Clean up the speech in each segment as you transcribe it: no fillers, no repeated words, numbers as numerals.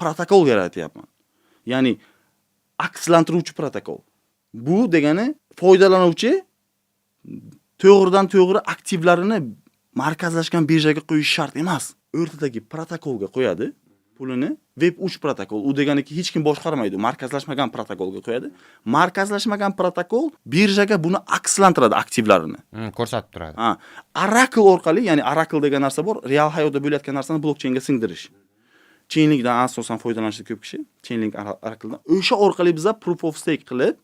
protokol yaratyapman. Ya'ni akslantiruvchi protokol. Bu degani foydalanuvchi to'g'ridan-to'g'ri aktivlarini markazlashgan birjaga qo'yish shart emas. O'rtadagi protokolga qo'yadi pulini. Web3 protokol. U deganiki hech kim boshqarmaydi. Markazlashmagan protokolga qo'yadi. Markazlashmagan protokol birjaga buni akslantiradi aktivlarini. Ko'rsatib turadi. Oracle orqali, ya'ni Oracle degan narsa bor, real hayotda bo'layotgan narsani blockchainga singdirish. Chainlinkdan asosan foydalanishdi ko'p kishi. Chainlink Oracledan. O'sha orqali biz proof of stake qilib,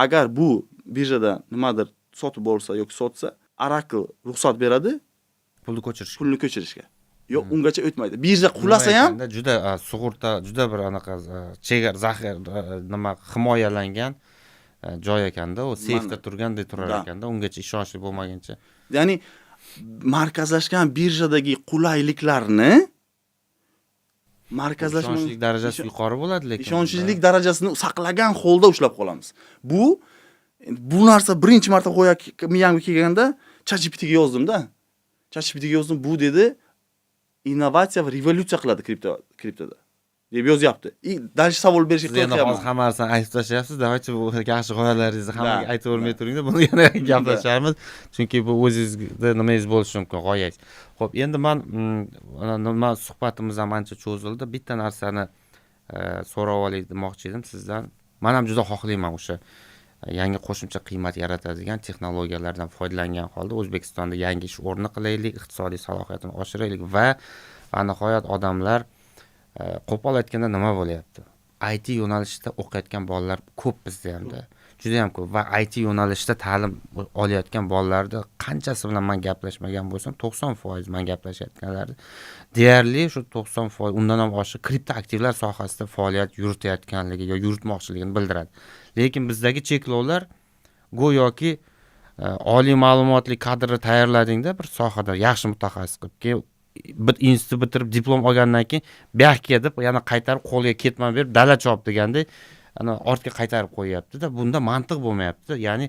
agar bu birjada nimadir sotib olsa yoki sotsa, Oracle ruxsat beradi Pulni ko'chirish. pulni ko'chirishga. Yo'q, ungacha o'tmaydi. Birja qulasa ham juda sug'urta, juda bir anaqa chegar zaxir nima himoyalangan joy ekanda, u safda turgandek turar ekanda, ungacha ishonchli bo'lmaguncha. ya'ni markazlashgan birjadagi qulayliklarni Ishonchlik darajasi yuqori bo'ladi, lekin ishonchlilik darajasini saqlagan holda ushlab qolamiz. Bu narsa birinchi marta miyamga kelganda ChatGPTga yozdim-da. ChatGPTga yozdim, bu dedi innovatsiya va revolyutsiya qiladi kriptoda deb yozyapti. Dальше savol berishga qo'rqyapman. Hozir hammasini aytib tashlashsiz, davaychi bu yaxshi g'oyalaringizni hammaga aytib o'rmay turingda, buni yana gaplashamiz. Chunki bu o'zingizda nimangiz bo'lishi mumkin, g'oyangiz. Xo'p, endi nima suhbatimiz ham ancha cho'zildi. Bitta narsani so'rab olay demoqchi edim sizdan. Men ham juda xohlayman o'sha yangi qo'shimcha qiymat yaratadigan texnologiyalardan foydalangan holda O'zbekistonda yangi ish o'rni qilaylik, iqtisodiy salohiyatini oshiraylik va nihoyat odamlar qo'pol aytganda nima bo'lyapti? IT yo'nalishida o'qiyotgan bolalar ko'p bizda hamda. Juda ham ko'p va IT yo'nalishida ta'lim olayotgan bolalarda qanchasi bilan men gaplashmagan bo'lsam, 90% men gaplashayotganlar deyarli shu 90% undan ham oshiq kripto aktivlar sohasida faoliyat yuritayotganligi yoki yuritmoqchiligini bildiradi. Lekin bizdagi cheklovlar go'yoki oliy ma'lumotli kadrni tayyorladingda bir sohada yaxshi mutaxassis qilib, bir institut bitirib diplom olgandan keyin buyoqqa deb yana qaytarib qo'lga ketma berib dala chop deganda ortga qaytarib qo'yapti-da. Bunda mantiq bo'lmayapti. Ya'ni